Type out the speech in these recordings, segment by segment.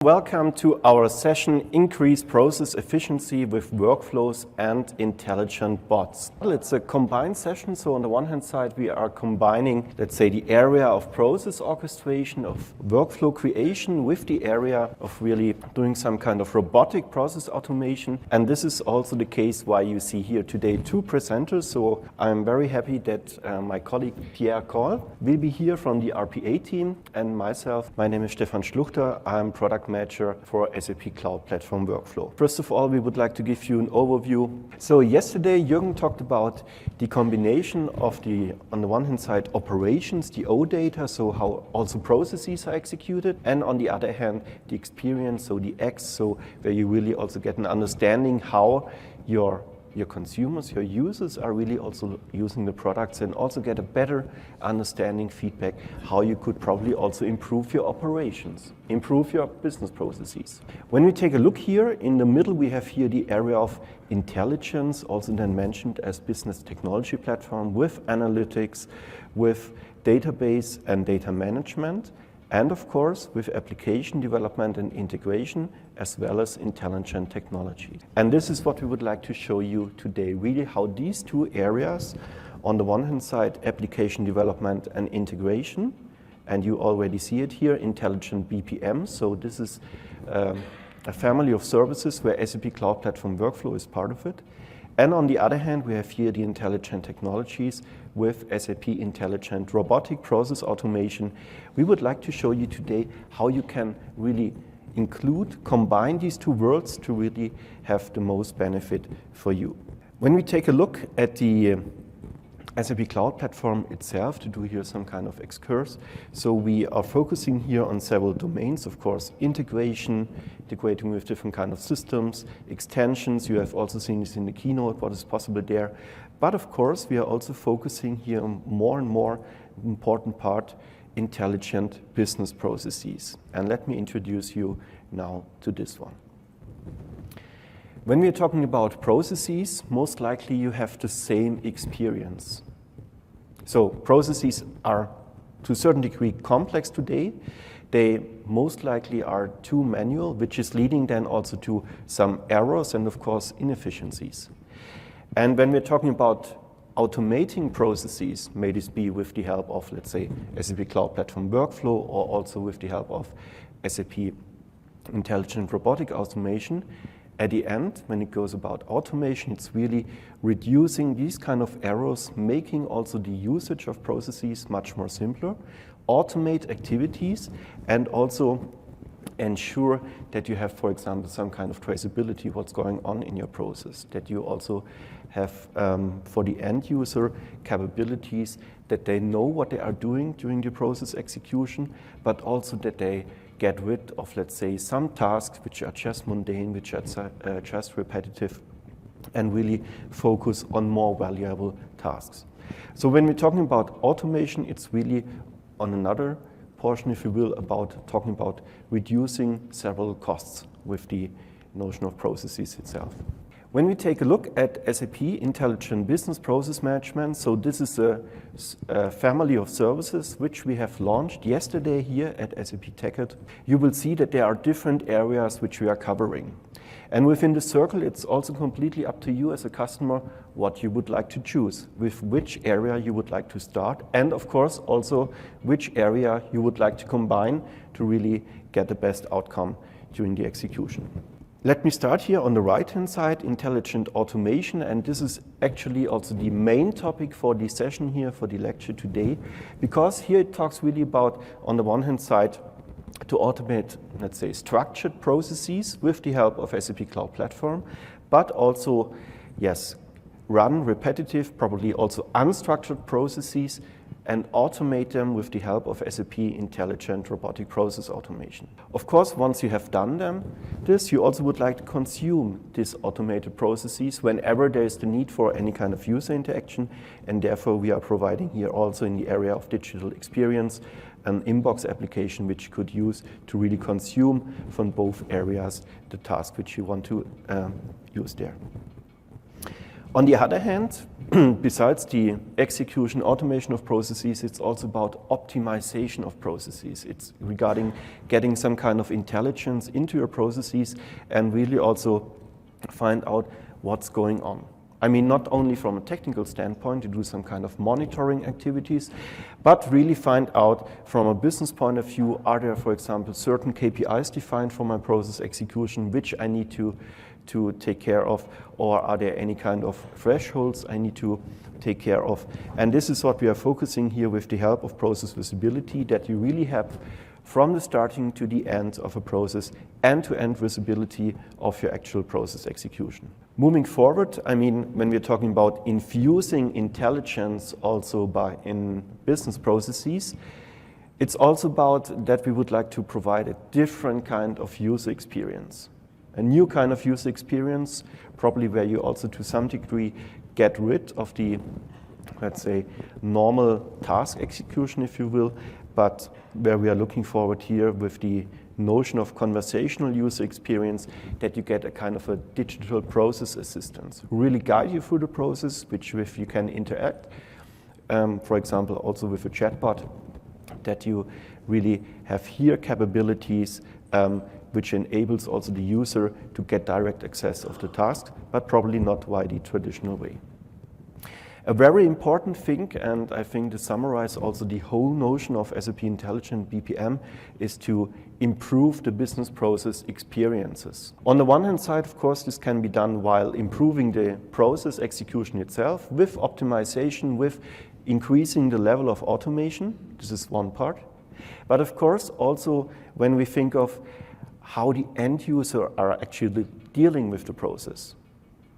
Welcome to our session, Increase Process Efficiency with Workflows and Intelligent Bots. Well, it's a combined session, so on the one hand side we are combining, let's say, the area of process orchestration, of workflow creation with the area of really doing some kind of robotic process automation. And this is also the case why you see here today two presenters. So I'm very happy that my colleague Pierre will be here from the RPA team, and myself, my name is Stephan Schluchter. I'm product manager for SAP Cloud Platform Workflow. First of all, we would like to give you an overview. So yesterday, Jürgen talked about the combination of the, on the one hand side, operations, the O data, so how also processes are executed, and on the other hand, the experience, so the X, so where you really also get an understanding how your consumers, your users are really also using the products, and also get a better understanding, feedback, how you could probably also improve your operations, improve your business processes. When we take a look here, in the middle we have here the area of intelligence, also then mentioned as business technology platform with analytics, with database and data management, and of course with application development and integration, as well as intelligent technology. And this is what we would like to show you today, really how these two areas, on the one hand side, application development and integration, and you already see it here, intelligent BPM. So this is a family of services where SAP Cloud Platform Workflow is part of it. And on the other hand, we have here the intelligent technologies with SAP Intelligent Robotic Process Automation. We would like to show you today how you can really combine these two worlds to really have the most benefit for you. When we take a look at the SAP Cloud Platform itself, to do here some kind of excursus. So we are focusing here on several domains, of course, integrating with different kind of systems, extensions. You have also seen this in the keynote, what is possible there. But of course, we are also focusing here on more and more important part, intelligent business processes. And let me introduce you now to this one. When we are talking about processes, most likely you have the same experience. So processes are to a certain degree complex today. They most likely are too manual, which is leading then also to some errors and of course inefficiencies. And when we're talking about automating processes, may this be with the help of, let's say, SAP Cloud Platform Workflow, or also with the help of SAP Intelligent Robotic Automation, at the end, when it goes about automation, it's really reducing these kind of errors, making also the usage of processes much more simpler, automate activities, and also ensure that you have, for example, some kind of traceability, what's going on in your process, that you also have, for the end user, capabilities that they know what they are doing during the process execution, but also that they get rid of, let's say, some tasks which are just mundane, which are just repetitive, and really focus on more valuable tasks. So when we're talking about automation, it's really on another portion, if you will, about talking about reducing several costs with the notion of processes itself. When we take a look at SAP Intelligent Business Process Management, so this is a family of services which we have launched yesterday here at SAP TechEd. You will see that there are different areas which we are covering. And within the circle, it's also completely up to you as a customer what you would like to choose, with which area you would like to start, and of course also which area you would like to combine to really get the best outcome during the execution. Let me start here on the right-hand side, intelligent automation, and this is actually also the main topic for the session here, for the lecture today, because here it talks really about, on the one hand side, to automate, let's say, structured processes with the help of SAP Cloud Platform, but also, yes, run repetitive, probably also unstructured processes, and automate them with the help of SAP Intelligent Robotic Process Automation. Of course, once you have done this, you also would like to consume these automated processes whenever there is the need for any kind of user interaction, and therefore we are providing here also in the area of digital experience an inbox application which you could use to really consume from both areas the task which you want to use there. On the other hand, besides the execution automation of processes, it's also about optimization of processes. It's regarding getting some kind of intelligence into your processes and really also find out what's going on. I mean, not only from a technical standpoint to do some kind of monitoring activities, but really find out from a business point of view, are there, for example, certain KPIs defined for my process execution which I need to take care of, or are there any kind of thresholds I need to take care of? And this is what we are focusing here with the help of process visibility, that you really have from the starting to the end of a process, end-to-end visibility of your actual process execution. Moving forward, I mean, when we're talking about infusing intelligence also in business processes, it's also about that we would like to provide a different kind of user experience. A new kind of user experience, probably where you also to some degree get rid of the, let's say, normal task execution, if you will, but where we are looking forward here with the notion of conversational user experience, that you get a kind of a digital process assistance who really guide you through the process, with you can interact. For example, also with a chatbot, that you really have here capabilities which enables also the user to get direct access of the task, but probably not via the traditional way. A very important thing, and I think to summarize also the whole notion of SAP Intelligent BPM, is to improve the business process experiences. On the one hand side, of course, this can be done while improving the process execution itself, with optimization, with increasing the level of automation. This is one part. But of course, also when we think of how the end user are actually dealing with the process.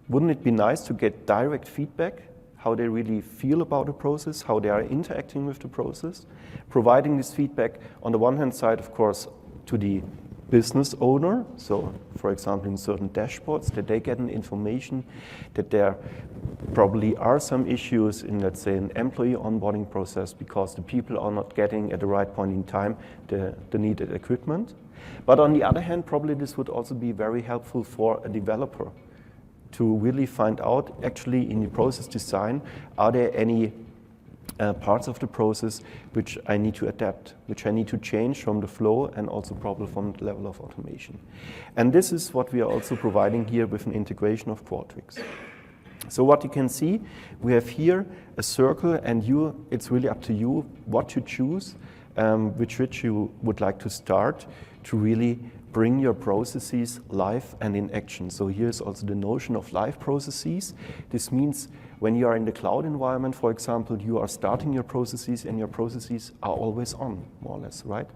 Wouldn't it be nice to get direct feedback, how they really feel about the process, how they are interacting with the process? Providing this feedback on the one hand side, of course, to the business owner. So, for example, in certain dashboards, that they get an information that there probably are some issues in, let's say, an employee onboarding process because the people are not getting at the right point in time the needed equipment. But on the other hand, probably this would also be very helpful for a developer to really find out, actually in the process design, are there any parts of the process which I need to adapt, which I need to change from the flow and also probably from the level of automation. And this is what we are also providing here with an integration of Qualtrics. So what you can see, we have here a circle, and it's really up to you what you choose, which you would like to start to really bring your processes live and in action. So here's also the notion of live processes. This means when you are in the cloud environment, for example, you are starting your processes and your processes are always on, more or less, right?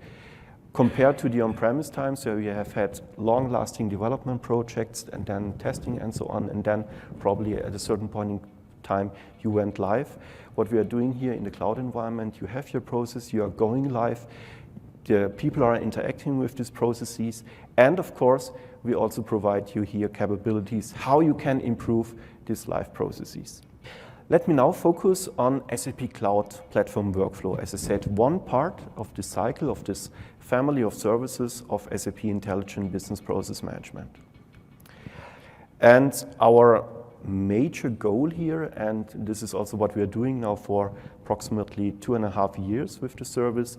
Compared to the on-premise times where you have had long-lasting development projects and then testing and so on, and then probably at a certain point in time you went live. What we are doing here in the cloud environment, you have your process, you are going live, the people are interacting with these processes, and of course, we also provide you here capabilities how you can improve these live processes. Let me now focus on SAP Cloud Platform Workflow. As I said, one part of the cycle of this family of services of SAP Intelligent Business Process Management. And our major goal here, and this is also what we are doing now for approximately 2.5 years with the service,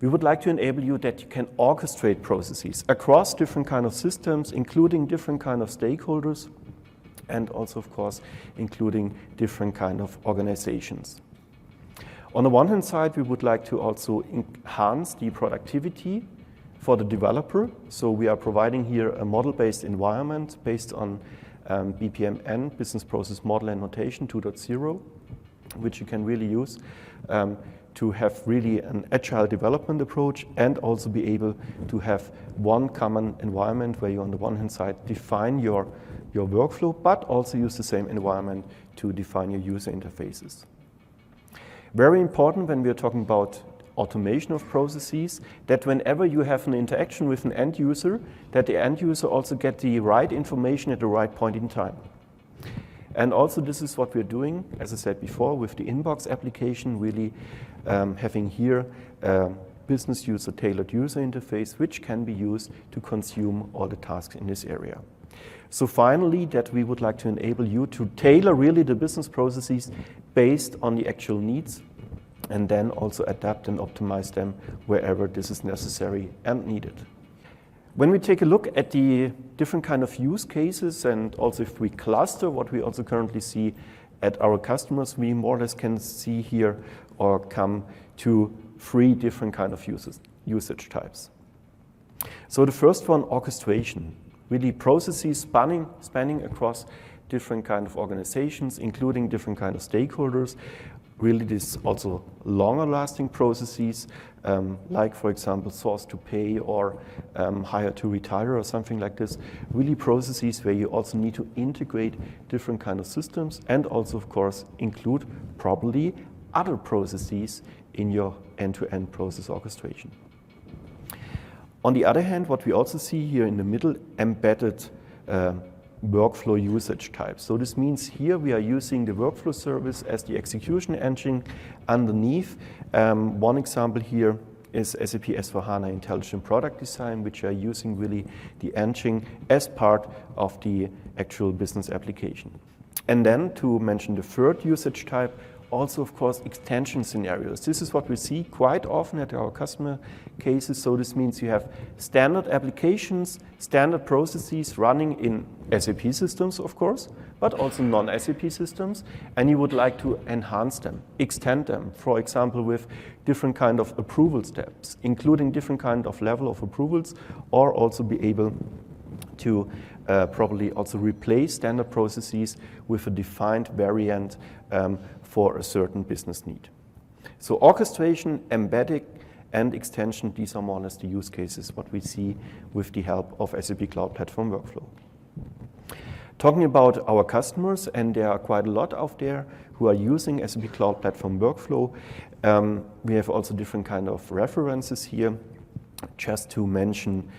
we would like to enable you that you can orchestrate processes across different kind of systems, including different kind of stakeholders, and also, of course, including different kind of organizations. On the one hand side, we would like to also enhance the productivity for the developer. So we are providing here a model-based environment based on BPMN, Business Process Model and Notation 2.0, which you can really use to have really an agile development approach and also be able to have one common environment where you on the one hand side define your workflow, but also use the same environment to define your user interfaces. Very important when we are talking about automation of processes, that whenever you have an interaction with an end user, that the end user also get the right information at the right point in time. And also this is what we're doing, as I said before, with the inbox application, really having here a business user tailored user interface, which can be used to consume all the tasks in this area. So finally, that we would like to enable you to tailor really the business processes based on the actual needs, and then also adapt and optimize them wherever this is necessary and needed. When we take a look at the different kind of use cases, and also if we cluster what we also currently see at our customers, we more or less can see here or come to 3 different kind of usage types. So the first one, orchestration, really processes spanning across different kind of organizations, including different kind of stakeholders. Really, this also longer lasting processes, like for example, source to pay or hire to retire or something like this. Really processes where you also need to integrate different kind of systems and also, of course, include probably other processes in your end-to-end process orchestration. On the other hand, what we also see here in the middle, embedded workflow usage types. So this means here we are using the workflow service as the execution engine underneath. One example here is SAP S/4HANA Intelligent Product Design, which are using really the engine as part of the actual business application. And then to mention the third usage type, also, of course, extension scenarios. This is what we see quite often at our customer cases. So this means you have standard applications, standard processes running in SAP systems, of course, but also non-SAP systems, and you would like to enhance them, extend them, for example, with different kind of approval steps, including different kind of level of approvals, or also be able to probably also replace standard processes with a defined variant for a certain business need. So orchestration, embedding, and extension, these are more or less the use cases what we see with the help of SAP Cloud Platform Workflow. Talking about our customers, and there are quite a lot out there who are using SAP Cloud Platform Workflow. We have also different kind of references here, just to mention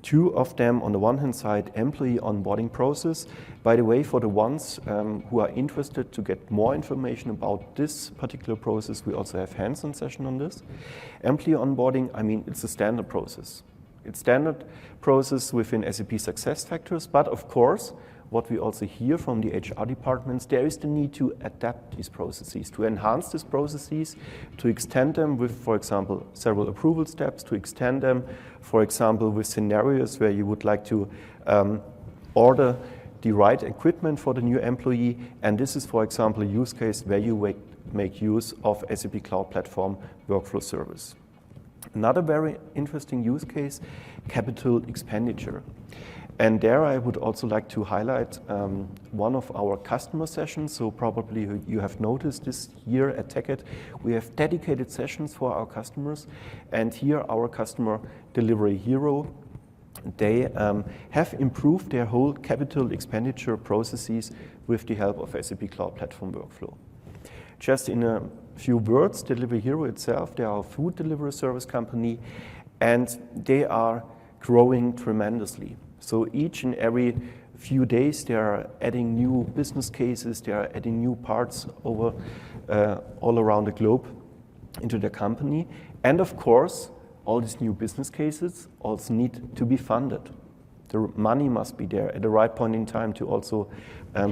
2 of them. On the one hand side, employee onboarding process. By the way, for the ones who are interested to get more information about this particular process, we also have hands-on session on this. Employee onboarding, I mean, it's a standard process. It's standard process within SAP SuccessFactors, but of course, what we also hear from the HR departments, there is the need to adapt these processes, to enhance these processes, to extend them with, for example, several approval steps, to extend them, for example, with scenarios where you would like to order the right equipment for the new employee. And this is, for example, a use case where you make use of SAP Cloud Platform Workflow Service. Another very interesting use case, capital expenditure. And there I would also like to highlight one of our customer sessions. So probably you have noticed this year at TechEd, we have dedicated sessions for our customers. And here our customer Delivery Hero, they have improved their whole capital expenditure processes with the help of SAP Cloud Platform Workflow. Just in a few words, Delivery Hero itself, they are a food delivery service company, and they are growing tremendously. So each and every few days, they are adding new business cases, they are adding new parts over all around the globe into their company. And of course, all these new business cases also need to be funded. The money must be there at the right point in time to also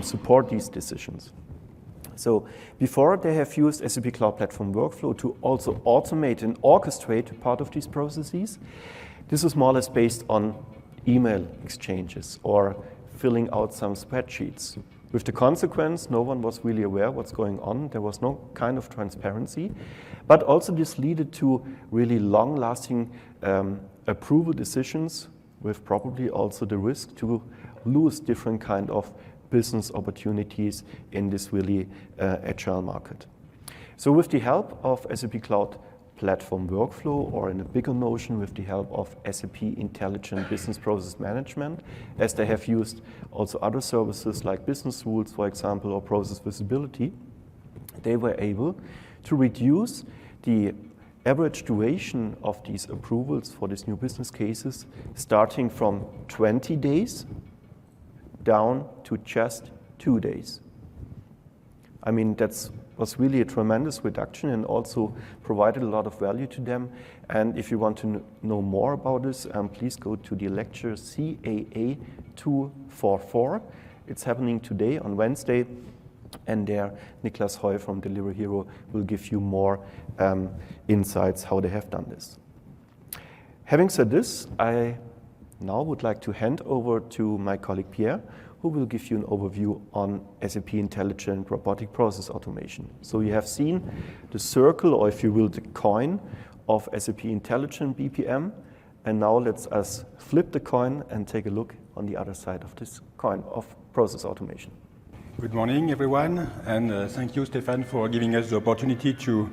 support these decisions. So before, they have used SAP Cloud Platform Workflow to also automate and orchestrate part of these processes. This was more or less based on email exchanges or filling out some spreadsheets. With the consequence, no one was really aware what's going on. There was no kind of transparency. But also this led to really long-lasting approval decisions with probably also the risk to lose different kind of business opportunities in this really agile market. So with the help of SAP Cloud Platform Workflow, or in a bigger notion with the help of SAP Intelligent Business Process Management, as they have used also other services like business rules, for example, or process visibility, they were able to reduce the average duration of these approvals for these new business cases, starting from 20 days down to just 2 days. I mean, that's was really a tremendous reduction and also provided a lot of value to them. And if you want to know more about this, please go to the lecture CAA 244. It's happening today on Wednesday, and there Niklas Hoy from Delivery Hero will give you more insights how they have done this. Having said this, I now would like to hand over to my colleague Pierre, who will give you an overview on SAP Intelligent Robotic Process Automation. So you have seen the circle, or if you will, the coin of SAP Intelligent BPM. And now let's us flip the coin and take a look on the other side of this coin of process automation. Good morning, everyone, and thank you, Stephan, for giving us the opportunity to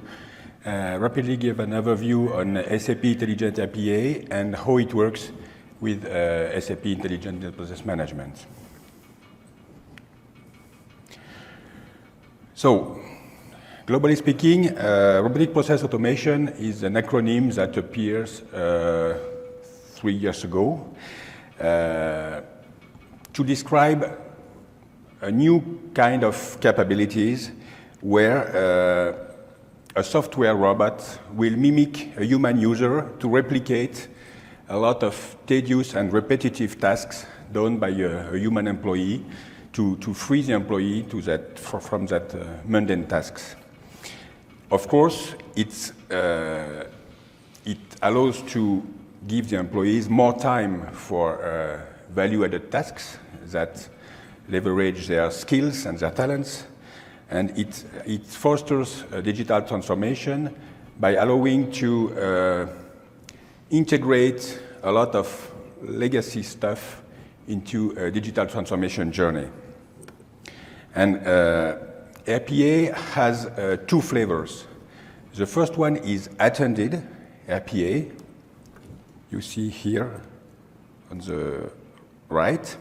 rapidly give an overview on SAP Intelligent RPA and how it works with SAP Intelligent Process Management. So, globally speaking, robotic process automation is an acronym that appears 3 years ago to describe a new kind of capabilities where a software robot will mimic a human user to replicate a lot of tedious and repetitive tasks done by a human employee to free the employee from that mundane tasks. Of course, it allows to give the employees more time for value-added tasks that leverage their skills and their talents, and it fosters a digital transformation by allowing to integrate a lot of legacy stuff into a digital transformation journey. And RPA has two flavors. The first one is attended RPA. You see here on the right.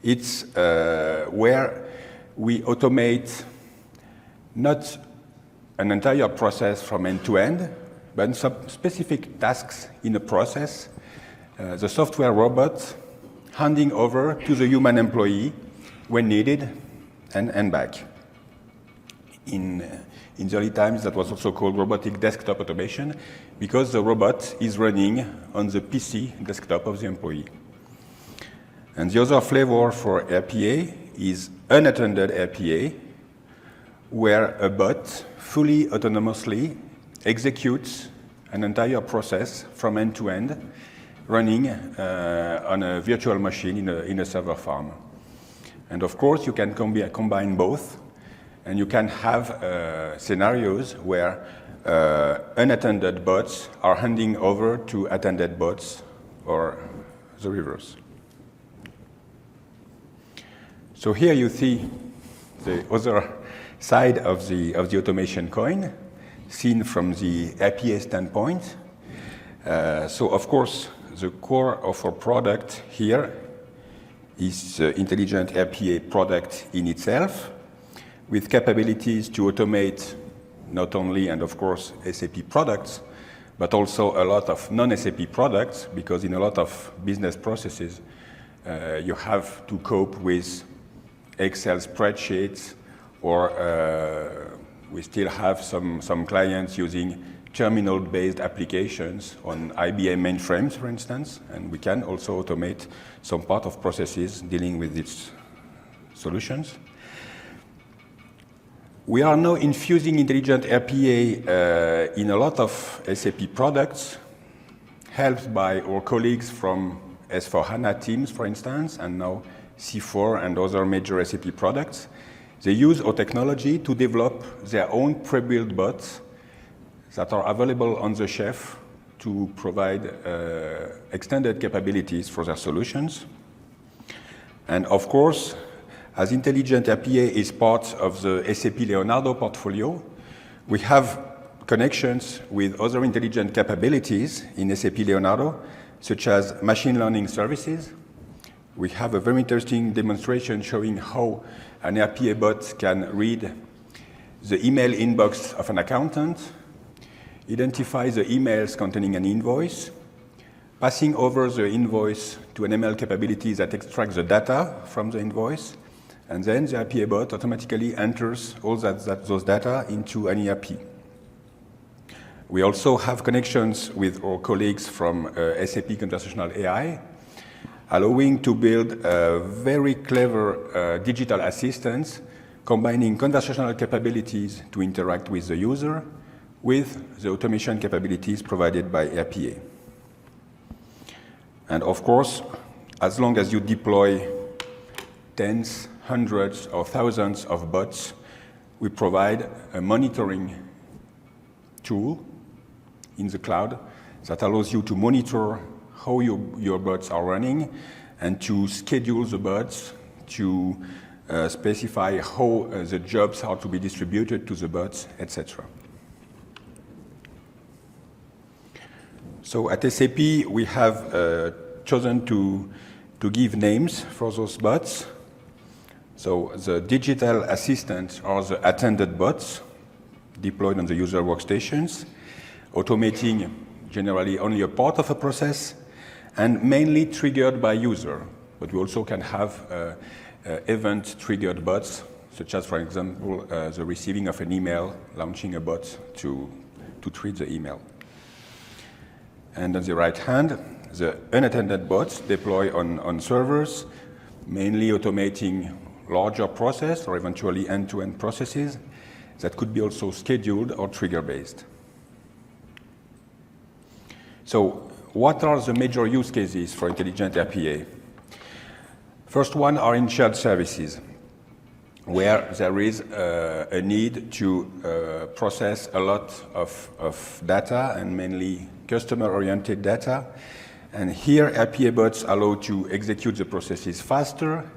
It's where we automate not an entire process from end to end, but some specific tasks in a process. The software robot handing over to the human employee when needed and back. In the early times, that was also called robotic desktop automation because the robot is running on the PC desktop of the employee. And the other flavor for RPA is unattended RPA, where a bot fully autonomously executes an entire process from end to end, running on a virtual machine in a server farm. And of course, you can combine both, and you can have scenarios where unattended bots are handing over to attended bots, or the reverse. So here you see the other side of the automation coin, seen from the RPA standpoint. So of course, the core of our product here is the Intelligent RPA product in itself, with capabilities to automate not only, and of course, SAP products, but also a lot of non-SAP products, because in a lot of business processes, you have to cope with Excel spreadsheets, or we still have some clients using terminal-based applications on IBM mainframes, for instance, and we can also automate some part of processes dealing with these solutions. We are now infusing Intelligent RPA in a lot of SAP products, helped by our colleagues from S4HANA teams, for instance, and now C4 and other major SAP products. They use our technology to develop their own pre-built bots that are available on the shelf to provide extended capabilities for their solutions. And of course, as Intelligent RPA is part of the SAP Leonardo portfolio, we have connections with other intelligent capabilities in SAP Leonardo, such as machine learning services. We have a very interesting demonstration showing how an RPA bot can read the email inbox of an accountant, identify the emails containing an invoice, passing over the invoice to an ML capability that extracts the data from the invoice, and then the RPA bot automatically enters all those data into an ERP. We also have connections with our colleagues from SAP Conversational AI, allowing to build very clever digital assistants, combining conversational capabilities to interact with the user with the automation capabilities provided by RPA. And of course, as long as you deploy tens, hundreds, or thousands of bots, we provide a monitoring tool in the cloud that allows you to monitor how your bots are running and to schedule the bots, to specify how the jobs are to be distributed to the bots, etc. So at SAP, we have chosen to give names for those bots. So the digital assistants are the attended bots deployed on the user workstations, automating generally only a part of a process and mainly triggered by user. But we also can have event-triggered bots, such as, for example, the receiving of an email, launching a bot to treat the email. And on the right hand, the unattended bots deploy on servers, mainly automating larger process or eventually end-to-end processes that could be also scheduled or trigger-based. So what are the major use cases for intelligent RPA? First one are in shared services, where there is a need to process a lot of data and mainly customer-oriented data. And here, RPA bots allow to execute the processes faster,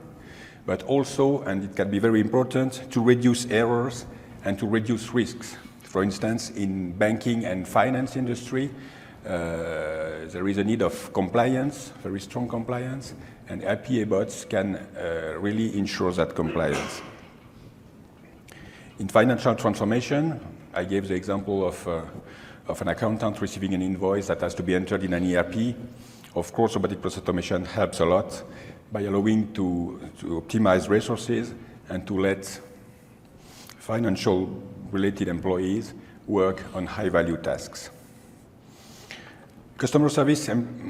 but also, and it can be very important, to reduce errors and to reduce risks. For instance, in banking and finance industry, there is a need of compliance, very strong compliance, and RPA bots can really ensure that compliance. In financial transformation, I gave the example of an accountant receiving an invoice that has to be entered in an ERP. Of course, robotic process automation helps a lot by allowing to optimize resources and to let financial-related employees work on high-value tasks. Customer service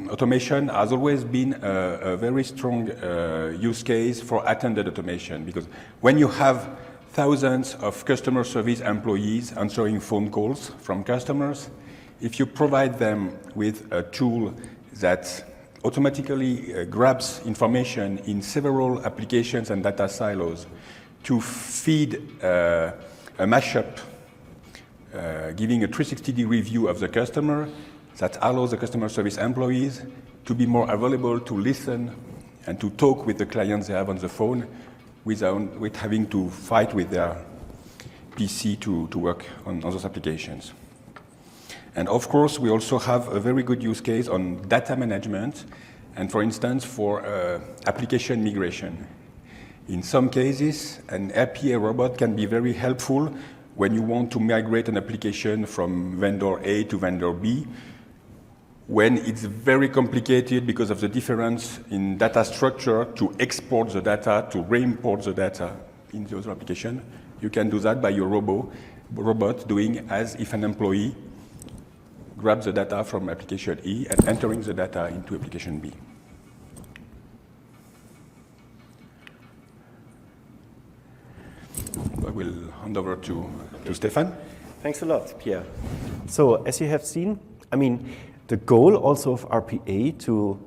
automation has always been a very strong use case for attended automation, because when you have thousands of customer service employees answering phone calls from customers, if you provide them with a tool that automatically grabs information in several applications and data silos to feed a mashup, giving a 360-degree view of the customer, that allows the customer service employees to be more available to listen and to talk with the clients they have on the phone without having to fight with their PC to work on those applications. And of course, we also have a very good use case on data management and, for instance, for application migration. In some cases, an RPA robot can be very helpful when you want to migrate an application from vendor A to vendor B, when it's very complicated because of the difference in data structure to export the data, to re-import the data in the other application. You can do that by your robot doing as if an employee grabs the data from application E and entering the data into application B. I will hand over to Stephan. Thanks a lot, Pierre. So as you have seen, the goal also of RPA to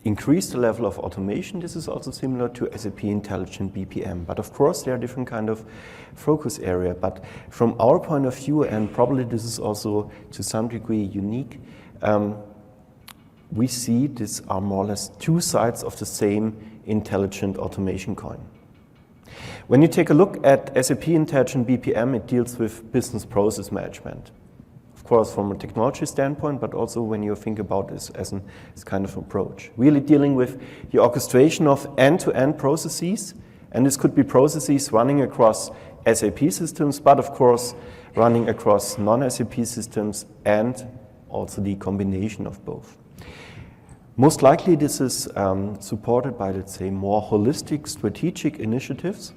increase the level of automation, this is also similar to SAP Intelligent BPM. But of course, there are different kind of focus area. But from our point of view, and probably this is also to some degree unique, we see these are more or less two sides of the same intelligent automation coin. When you take a look at SAP Intelligent BPM, it deals with business process management. Of course, from a technology standpoint, but also when you think about this as kind of approach. Really dealing with the orchestration of end-to-end processes, and this could be processes running across SAP systems, but of course running across non-SAP systems and also the combination of both. Most likely this is supported by, let's say, more holistic strategic initiatives.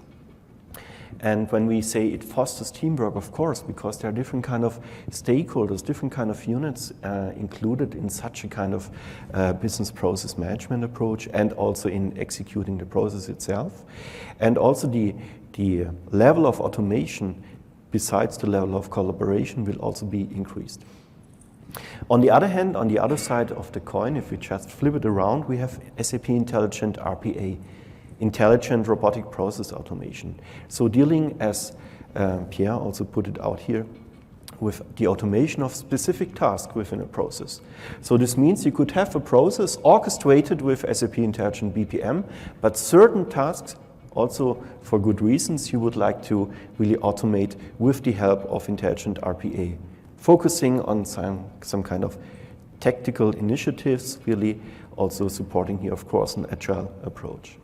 And when we say it fosters teamwork, of course, because there are different kind of stakeholders, different kind of units included in such a kind of business process management approach, and also in executing the process itself. And also the level of automation, besides the level of collaboration, will also be increased. On the other hand, on the other side of the coin, if we just flip it around, we have SAP Intelligent RPA, Intelligent Robotic Process Automation. So dealing, as Pierre also put it out here, with the automation of specific tasks within a process. So this means you could have a process orchestrated with SAP Intelligent BPM, but certain tasks, also for good reasons, you would like to really automate with the help of Intelligent RPA, focusing on some kind of tactical initiatives, really also supporting here, of course, an agile approach.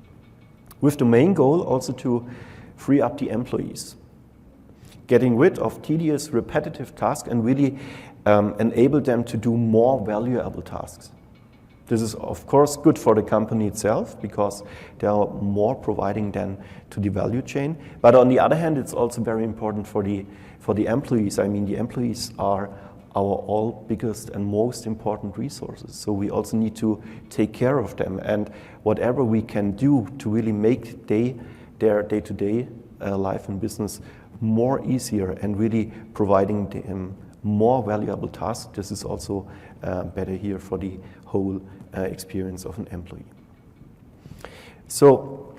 With the main goal also to free up the employees, getting rid of tedious, repetitive tasks and really enable them to do more valuable tasks. This is, of course, good for the company itself because they are more providing then to the value chain. But on the other hand, it's also very important for the employees. I mean, the employees are our all biggest and most important resources. So we also need to take care of them. And whatever we can do to really make their day-to-day life and business more easier and really providing them more valuable tasks, this is also better here for the whole experience of an employee. So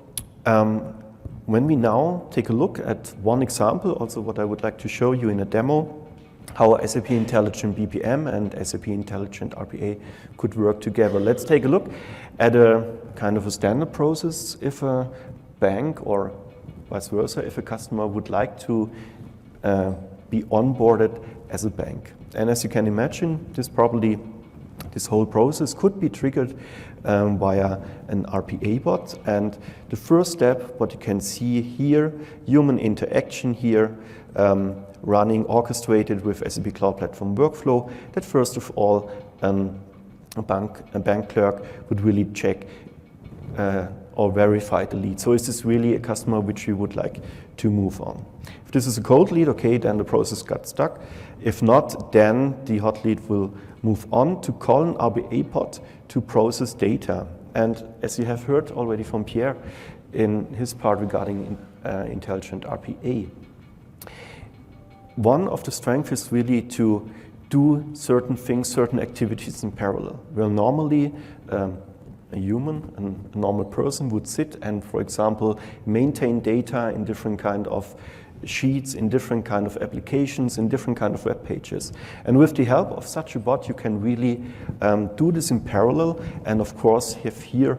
when we now take a look at one example, also what I would like to show you in a demo, how SAP Intelligent BPM and SAP Intelligent RPA could work together. Let's take a look at a kind of a standard process if a bank or vice versa, if a customer would like to be onboarded as a bank. And as you can imagine, this whole process could be triggered via an RPA bot. And the first step, what you can see here, human interaction here, running orchestrated with SAP Cloud Platform Workflow, that first of all a bank clerk would really check or verify the lead. So is this really a customer which we would like to move on? If this is a cold lead, okay, then the process got stuck. If not, then the hot lead will move on to call an RPA bot to process data. And as you have heard already from Pierre in his part regarding Intelligent RPA, one of the strengths is really to do certain things, certain activities in parallel. Well, normally a human, a normal person would sit and, for example, maintain data in different kind of sheets, in different kind of applications, in different kind of web pages. And with the help of such a bot, you can really do this in parallel, and of course have here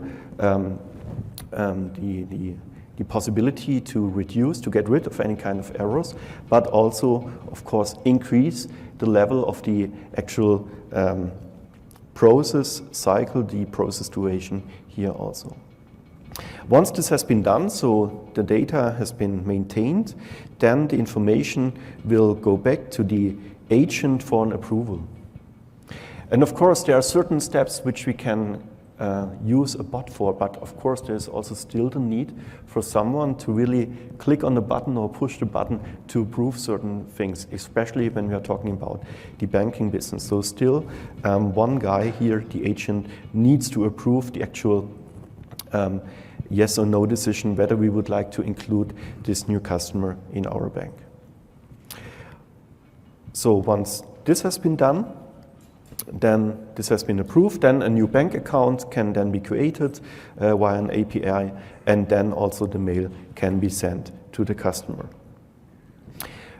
the possibility to get rid of any kind of errors, but also, of course, increase the level of the actual process cycle, the process duration here also. Once this has been done, so the data has been maintained, then the information will go back to the agent for an approval. And of course, there are certain steps which we can use a bot for, but of course there's also still the need for someone to really click on the button or push the button to approve certain things, especially when we are talking about the banking business. So still one guy here, the agent, needs to approve the actual yes or no decision whether we would like to include this new customer in our bank. So once this has been done, then this has been approved, then a new bank account can then be created via an API, and then also the mail can be sent to the customer.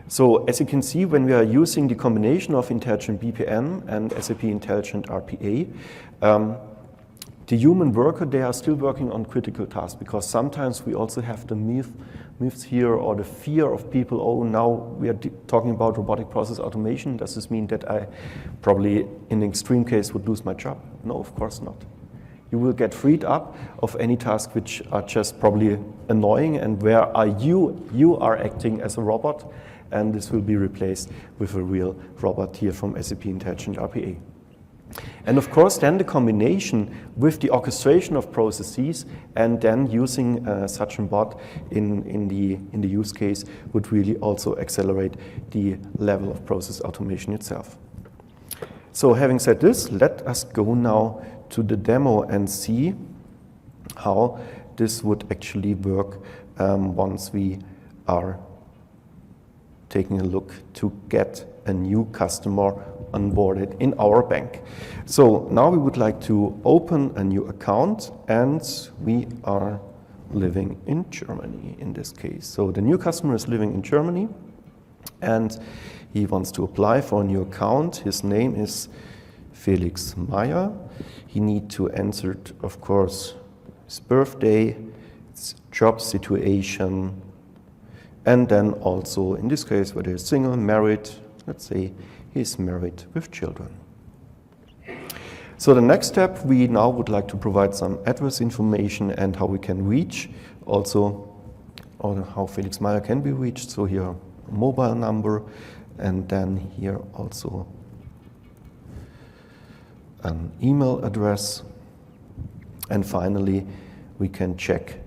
So as you can see, when we are using the combination of Intelligent BPM and SAP Intelligent RPA, the human worker, they are still working on critical tasks, because sometimes we also have the myths here or the fear of people, oh, now we are talking about robotic process automation. Does this mean that I probably, in an extreme case, would lose my job? No, of course not. You will get freed up of any tasks which are just probably annoying and where you are acting as a robot, and this will be replaced with a real robot here from SAP Intelligent RPA. And of course, then the combination with the orchestration of processes and then using such a bot in the use case would really also accelerate the level of process automation itself. So having said this, let us go now to the demo and see how this would actually work once we are taking a look to get a new customer onboarded in our bank. So now we would like to open a new account, and we are living in Germany in this case. So the new customer is living in Germany and he wants to apply for a new account. His name is Felix Meyer. He needs to enter, of course, his birthday, his job situation, and then also, in this case, whether he's single, married, let's say he's married with children. So the next step, we now would like to provide some address information and how we can reach, also or how Felix Meyer can be reached. So here, a mobile number, and then here also an email address. And finally, we can check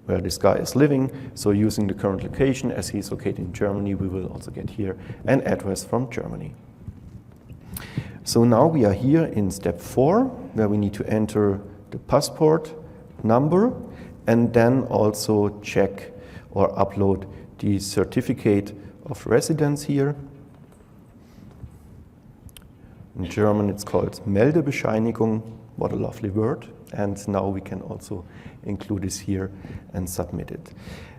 where this guy is living. So using the current location, as he's located in Germany, we will also get here an address from Germany. So now we are here in step 4, where we need to enter the passport number and then also check or upload the certificate of residence here. In German it's called Meldebescheinigung, what a lovely word. And now we can also include this here and submit it.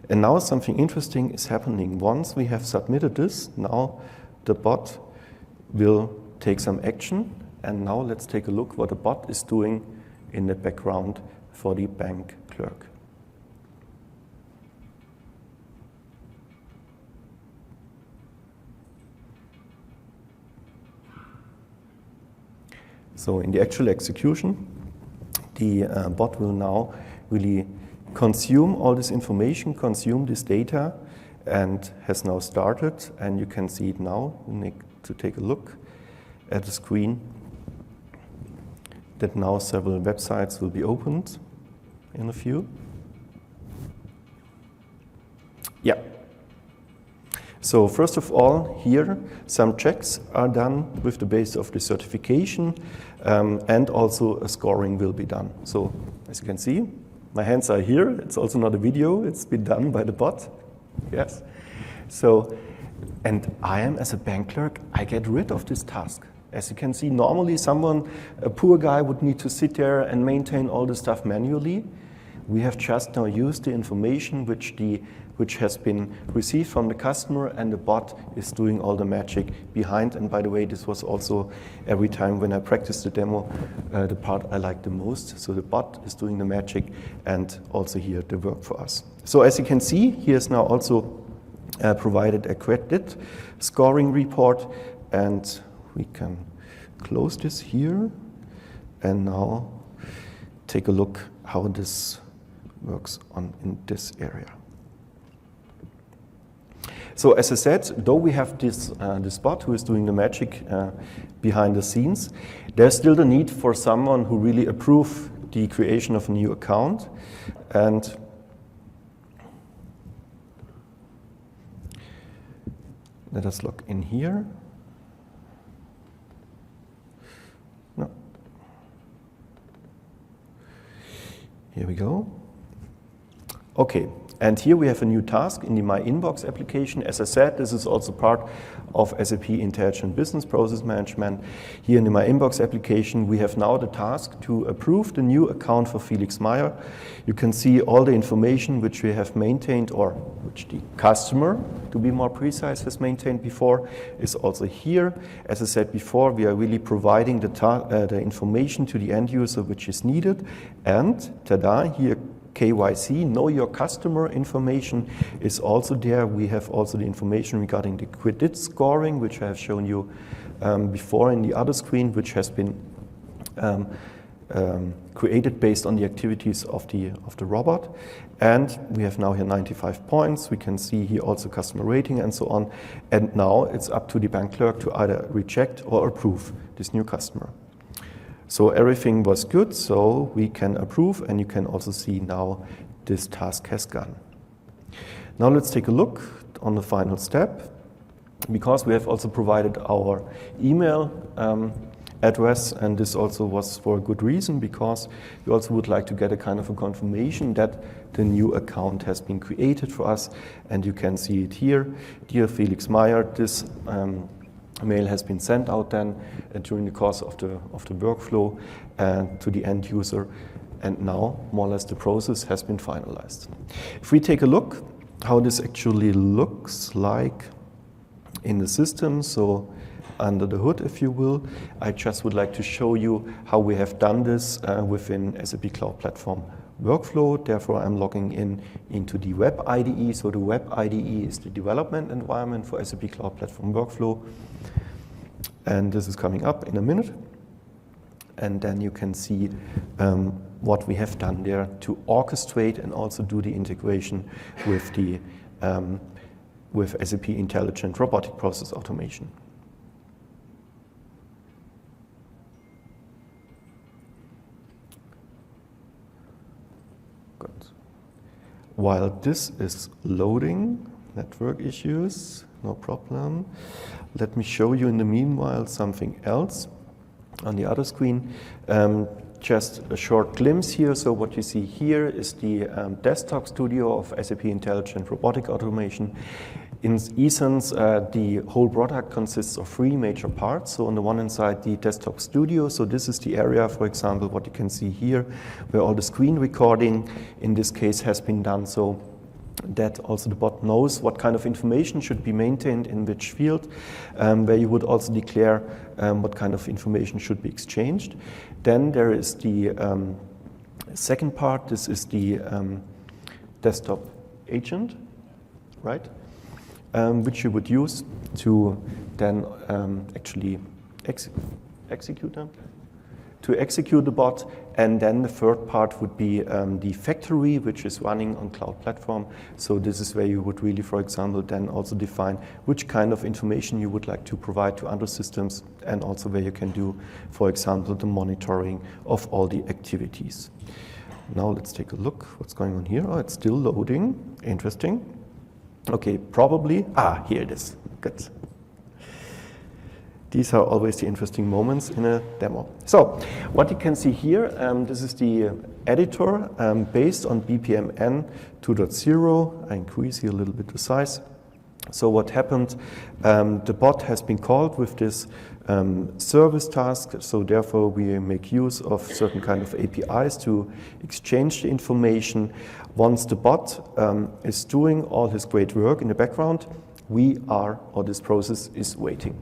And now something interesting is happening. Once we have submitted this, now the bot will take some action. And now let's take a look what the bot is doing in the background for the bank clerk. So in the actual execution, the bot will now really consume all this information, consume this data, and has now started. And you can see it now. We need to take a look at the screen that now several websites will be opened in a few. Yeah. So first of all, here some checks are done with the base of the certification, and also a scoring will be done. So as you can see, my hands are here. It's also not a video. It's been done by the bot. Yes. So, and I am, as a bank clerk, I get rid of this task. As you can see, normally someone, a poor guy, would need to sit there and maintain all the stuff manually. We have just now used the information which has been received from the customer, and the bot is doing all the magic behind. And by the way, this was also every time when I practiced the demo, the part I liked the most. So the bot is doing the magic and also here the work for us. So as you can see, he has now also provided a credit scoring report, and we can close this here and now take a look how this works in this area. So as I said, though we have this bot who is doing the magic behind the scenes, there's still the need for someone who really approves the creation of a new account. And let us log in here. No. Here we go. Okay. And here we have a new task in the My Inbox application. As I said, this is also part of SAP Intelligent Business Process Management. Here in the My Inbox application, we have now the task to approve the new account for Felix Meyer. You can see all the information which we have maintained, or which the customer, to be more precise, has maintained before, is also here. As I said before, we are really providing the information to the end user which is needed. And tada, here KYC, know your customer information, is also there. We have also the information regarding the credit scoring, which I have shown you before in the other screen, which has been created based on the activities of the robot. And we have now here 95 points. We can see here also customer rating and so on. And now it's up to the bank clerk to either reject or approve this new customer. So everything was good, so we can approve, and you can also see now this task has gone. Now let's take a look on the final step, because we have also provided our email address, and this also was for a good reason, because we also would like to get a kind of a confirmation that the new account has been created for us, and you can see it here. Dear Felix Meyer, this mail has been sent out then during the course of the workflow to the end user, and now more or less the process has been finalized. If we take a look how this actually looks like in the system, so under the hood, if you will, I just would like to show you how we have done this within SAP Cloud Platform Workflow. Therefore, I'm logging into the Web IDE. So the Web IDE is the development environment for SAP Cloud Platform Workflow. And this is coming up in a minute. And then you can see what we have done there to orchestrate and also do the integration with the with SAP Intelligent Robotic Process Automation. Good. While this is loading, network issues, no problem. Let me show you in the meanwhile something else on the other screen. Just a short glimpse here. So what you see here is the desktop studio of SAP Intelligent Robotic Automation. In essence, the whole product consists of three major parts. So on the one hand side, the desktop studio. So this is the area, for example, what you can see here, where all the screen recording in this case has been done. So that also the bot knows what kind of information should be maintained in which field, where you would also declare what kind of information should be exchanged. Then there is the second part. This is the desktop agent, right? Which you would use to then actually execute them. To execute the bot, and then the third part would be the factory, which is running on cloud platform. So this is where you would really, for example, then also define which kind of information you would like to provide to other systems, and also where you can do, for example, the monitoring of all the activities. Now let's take a look what's going on here. Oh, it's still loading. Interesting. Okay, probably. Here it is. Good. These are always the interesting moments in a demo. So what you can see here, this is the editor based on BPMN 2.0. I increase here a little bit the size. So what happened, the bot has been called with this service task. So therefore we make use of certain kind of APIs to exchange the information. Once the bot is doing all his great work in the background, this process is waiting.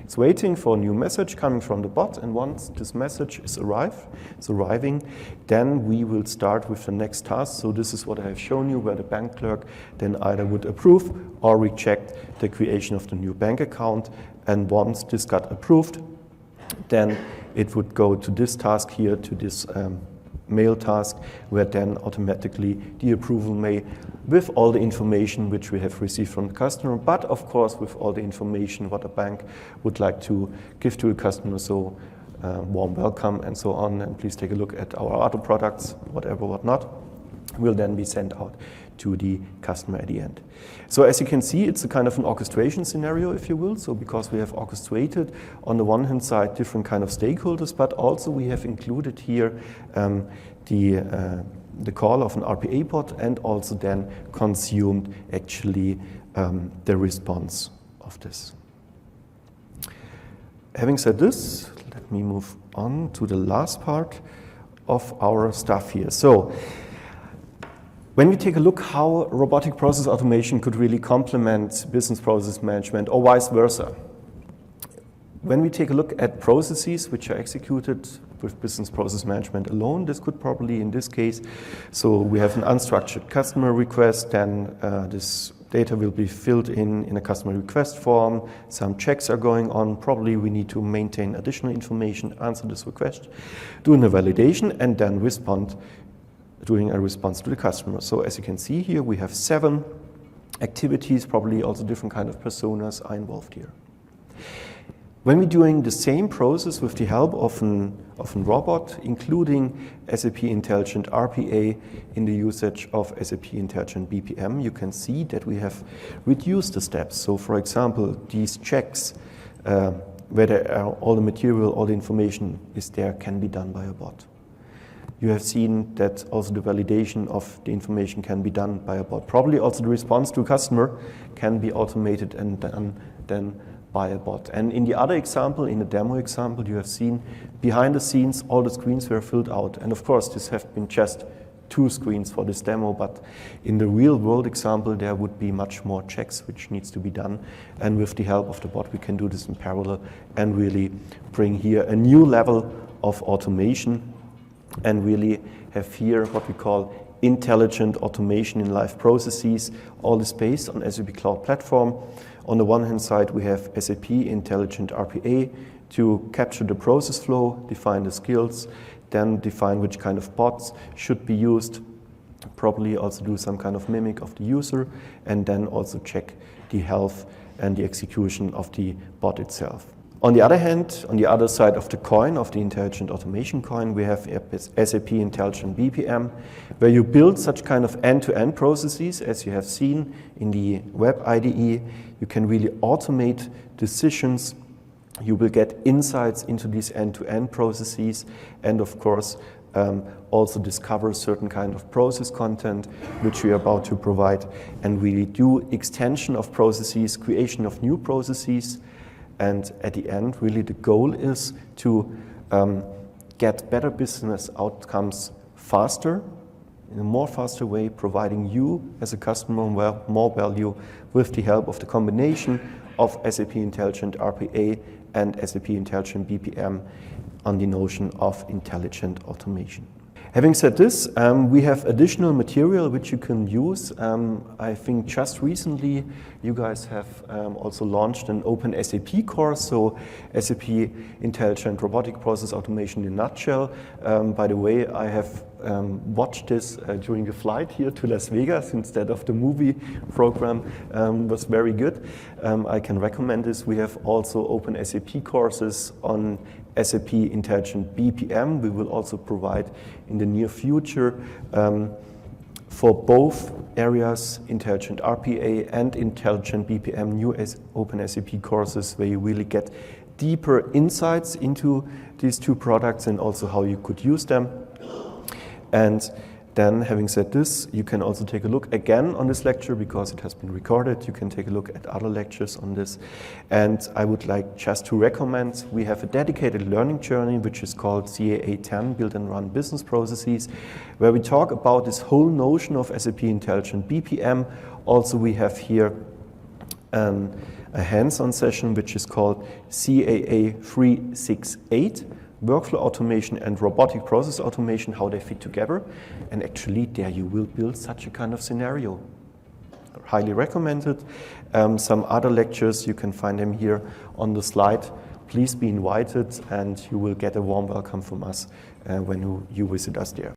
It's waiting for a new message coming from the bot, and once this message is arriving, then we will start with the next task. So this is what I have shown you, where the bank clerk then either would approve or reject the creation of the new bank account. And once this got approved, then it would go to this task here, to this mail task, where then automatically the approval may, with all the information which we have received from the customer, but of course with all the information what a bank would like to give to a customer, so warm welcome and so on, and please take a look at our other products, whatever, whatnot, will then be sent out to the customer at the end. So as you can see, it's a kind of an orchestration scenario, if you will. So because we have orchestrated on the one hand side different kind of stakeholders, but also we have included here the call of an RPA bot, and also then consumed actually the response of this. Having said this, let me move on to the last part of our stuff here. So when we take a look how robotic process automation could really complement business process management, or vice versa. When we take a look at processes which are executed with business process management alone, this could probably, in this case, so we have an unstructured customer request, then this data will be filled in a customer request form, some checks are going on, probably we need to maintain additional information, answer this request, doing a validation, and then doing a response to the customer. So as you can see here, we have 7 activities, probably also different kind of personas are involved here. When we're doing the same process with the help of a robot, including SAP Intelligent RPA in the usage of SAP Intelligent BPM, you can see that we have reduced the steps. So for example, these checks, whether all the material, all the information is there, can be done by a bot. You have seen that also the validation of the information can be done by a bot. Probably also the response to a customer can be automated and done then by a bot. And in the other example, in the demo example, you have seen behind the scenes all the screens were filled out. And of course, this have been just 2 screens for this demo, but in the real world example, there would be much more checks which needs to be done. And with the help of the bot, we can do this in parallel and really bring here a new level of automation and really have here what we call intelligent automation in live processes, all is based on SAP Cloud Platform. On the one hand side, we have SAP Intelligent RPA to capture the process flow, define the skills, then define which kind of bots should be used, probably also do some kind of mimic of the user, and then also check the health and the execution of the bot itself. On the other hand, on the other side of the coin, of the intelligent automation coin, we have SAP Intelligent BPM, where you build such kind of end-to-end processes, as you have seen in the web IDE. You can really automate decisions. You will get insights into these end-to-end processes, and of course, also discover certain kind of process content, which we are about to provide, and really do extension of processes, creation of new processes. And at the end, really the goal is to get better business outcomes faster, in a more faster way, providing you as a customer more value with the help of the combination of SAP Intelligent RPA and SAP Intelligent BPM on the notion of intelligent automation. Having said this, we have additional material which you can use. I think just recently you guys have also launched an open SAP course, so SAP Intelligent Robotic Process Automation in a nutshell. By the way, I have watched this during the flight here to Las Vegas instead of the movie program. Was very good. I can recommend this. We have also open SAP courses on SAP Intelligent BPM. We will also provide in the near future for both areas, Intelligent RPA and Intelligent BPM, new open SAP courses where you really get deeper insights into these 2 products and also how you could use them. And then, having said this, you can also take a look again on this lecture because it has been recorded. You can take a look at other lectures on this. And I would like just to recommend, we have a dedicated learning journey which is called CAA 10, Build and Run Business Processes, where we talk about this whole notion of SAP Intelligent BPM. Also, we have here a hands-on session which is called CAA 368. Workflow automation and robotic process automation, how they fit together. And actually there you will build such a kind of scenario. Highly recommended. Some other lectures, you can find them here on the slide. Please be invited and you will get a warm welcome from us when you visit us there.